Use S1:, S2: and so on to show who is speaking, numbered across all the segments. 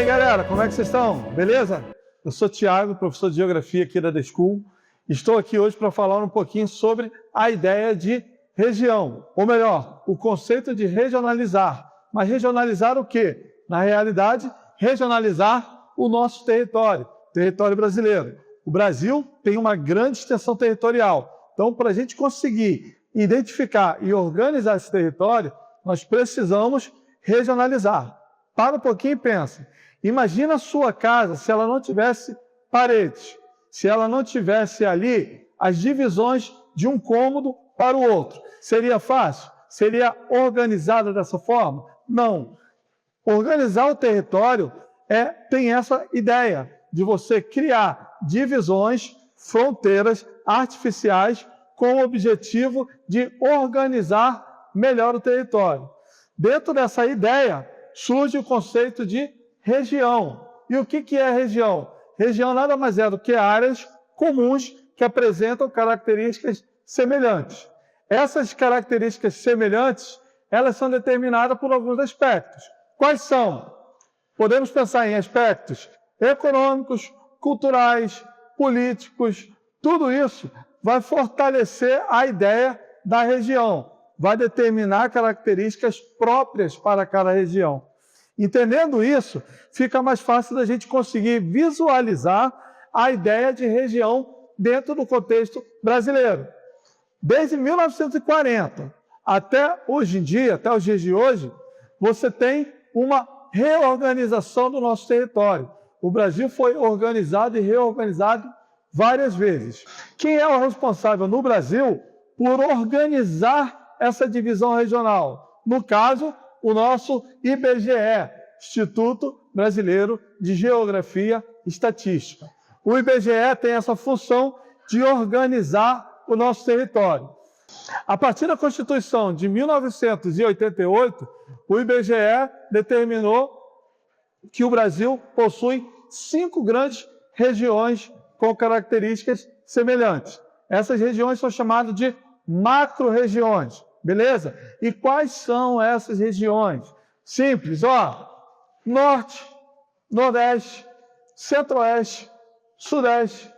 S1: aí, galera, como é que vocês estão? Beleza? Eu sou Thiago, professor de Geografia aqui da The School. Estou aqui hoje para falar um pouquinho sobre a ideia de região, ou melhor, o conceito de regionalizar. Mas regionalizar o quê? Na realidade, regionalizar o nosso território brasileiro. O Brasil tem uma grande extensão territorial. Então, para a gente conseguir identificar e organizar esse território, nós precisamos regionalizar. Para um pouquinho e pensa. Imagina a sua casa se ela não tivesse paredes, se ela não tivesse ali as divisões de um cômodo para o outro. Seria fácil? Seria organizada dessa forma? Não. Organizar o território tem essa ideia de você criar divisões, fronteiras artificiais com o objetivo de organizar melhor o território. Dentro dessa ideia, surge o conceito de região. E o que é região? Região nada mais é do que áreas comuns que apresentam características semelhantes. Essas características semelhantes, elas são determinadas por alguns aspectos. Quais são? Podemos pensar em aspectos econômicos, culturais, políticos. Tudo isso vai fortalecer a ideia da região, vai determinar características próprias para cada região. Entendendo isso, fica mais fácil da gente conseguir visualizar a ideia de região dentro do contexto brasileiro. Desde 1940 até hoje em dia, até os dias de hoje, você tem uma reorganização do nosso território. O Brasil foi organizado e reorganizado várias vezes. Quem é o responsável no Brasil por organizar essa divisão regional? No caso, o nosso IBGE, Instituto Brasileiro de Geografia e Estatística. O IBGE tem essa função de organizar o nosso território. A partir da Constituição de 1988, o IBGE determinou que o Brasil possui 5 grandes regiões com características semelhantes. Essas regiões são chamadas de macro-regiões, beleza? E quais são essas regiões? Simples, Norte, Nordeste, Centro-Oeste, Sudeste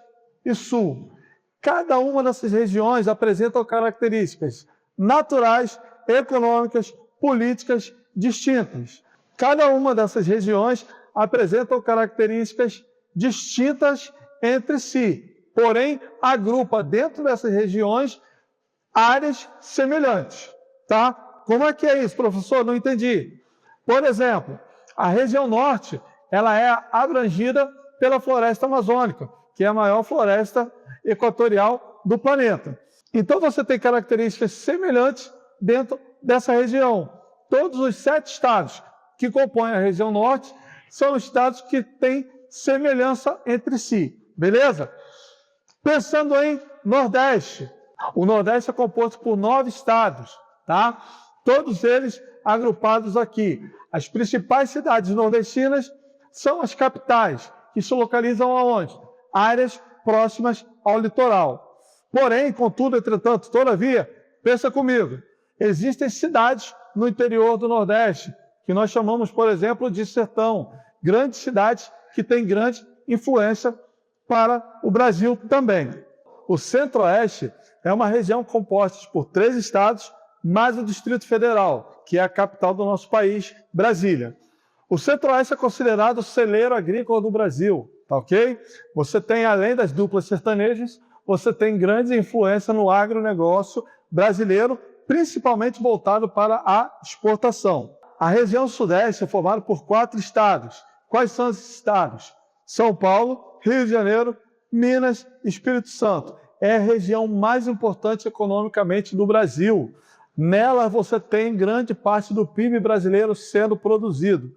S1: e Sul. Cada uma dessas regiões apresenta características naturais, econômicas, políticas distintas. Cada uma dessas regiões apresenta características distintas entre si, porém agrupa dentro dessas regiões áreas semelhantes, tá? Como é que é isso, professor? Não entendi. Por exemplo, a região norte, ela é abrangida pela floresta amazônica, que é a maior floresta equatorial do planeta. Então você tem características semelhantes dentro dessa região. Todos os 7 estados que compõem a região norte são estados que têm semelhança entre si, beleza? Pensando em Nordeste, o Nordeste é composto por 9 estados, tá? Todos eles agrupados aqui. As principais cidades nordestinas são as capitais, que se localizam aonde? Áreas próximas ao litoral. Porém, contudo, entretanto, todavia, pensa comigo, existem cidades no interior do Nordeste, que nós chamamos, por exemplo, de sertão. Grandes cidades que têm grande influência para o Brasil também. O Centro-Oeste é uma região composta por 3 estados, mais o Distrito Federal, que é a capital do nosso país, Brasília. O Centro-Oeste é considerado o celeiro agrícola do Brasil, tá ok? Você tem, além das duplas sertanejas, você tem grande influência no agronegócio brasileiro, principalmente voltado para a exportação. A região Sudeste é formada por 4 estados. Quais são esses estados? São Paulo, Rio de Janeiro, Minas e Espírito Santo. É a região mais importante economicamente do Brasil. Nela você tem grande parte do PIB brasileiro sendo produzido.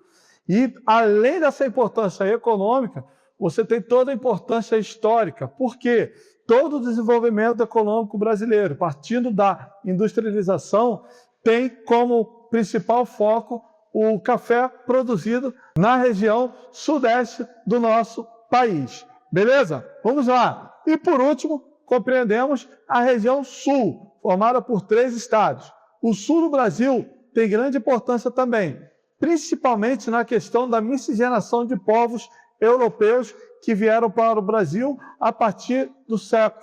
S1: E, além dessa importância econômica, você tem toda a importância histórica. Por quê? Todo o desenvolvimento econômico brasileiro, partindo da industrialização, tem como principal foco o café produzido na região sudeste do nosso país. Beleza? Vamos lá. E, por último, compreendemos a região sul, formada por 3 estados. O sul do Brasil tem grande importância também. principalmente na questão da miscigenação de povos europeus que vieram para o Brasil a partir do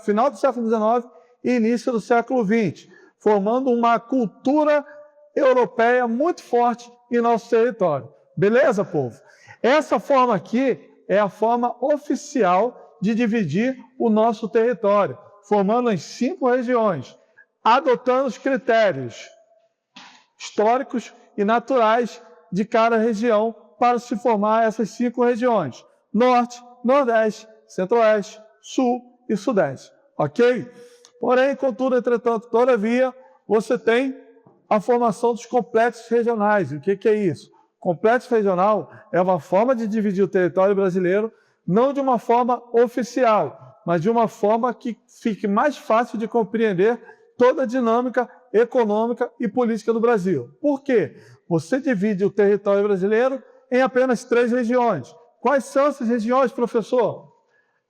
S1: final do século XIX e início do século XX, formando uma cultura europeia muito forte em nosso território. Beleza, povo? Essa forma aqui é a forma oficial de dividir o nosso território, formando em 5 regiões, adotando os critérios históricos e naturais de cada região para se formar essas 5 regiões: Norte, Nordeste, Centro-Oeste, Sul e Sudeste. Ok? Porém, contudo, entretanto, todavia, você tem a formação dos complexos regionais. O que é isso? Complexo regional é uma forma de dividir o território brasileiro, não de uma forma oficial, mas de uma forma que fique mais fácil de compreender toda a dinâmica econômica e política do Brasil. Por quê? Você divide o território brasileiro em apenas 3 regiões. Quais são essas regiões, professor?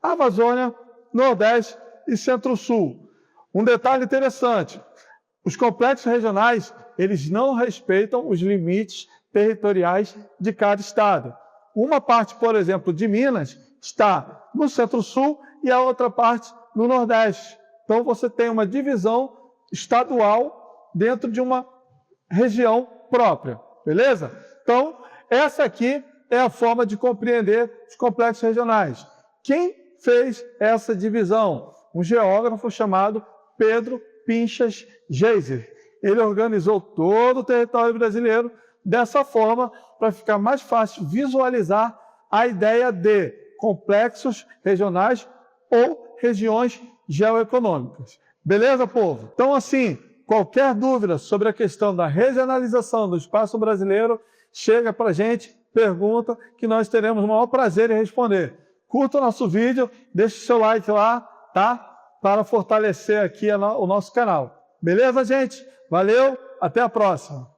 S1: Amazônia, Nordeste e Centro-Sul. Um detalhe interessante: os complexos regionais, eles não respeitam os limites territoriais de cada estado. Uma parte, por exemplo, de Minas está no Centro-Sul e a outra parte no Nordeste. Então, você tem uma divisão estadual dentro de uma região própria. Beleza? Então, essa aqui é a forma de compreender os complexos regionais. Quem fez essa divisão? Um geógrafo chamado Pedro Pinchas Geiser. Ele organizou todo o território brasileiro dessa forma para ficar mais fácil visualizar a ideia de complexos regionais ou regiões geoeconômicas. Beleza, povo? Então, assim, qualquer dúvida sobre a questão da regionalização do espaço brasileiro, chega para a gente, pergunta, que nós teremos o maior prazer em responder. Curta o nosso vídeo, deixe o seu like lá, tá? Para fortalecer aqui o nosso canal. Beleza, gente? Valeu, até a próxima!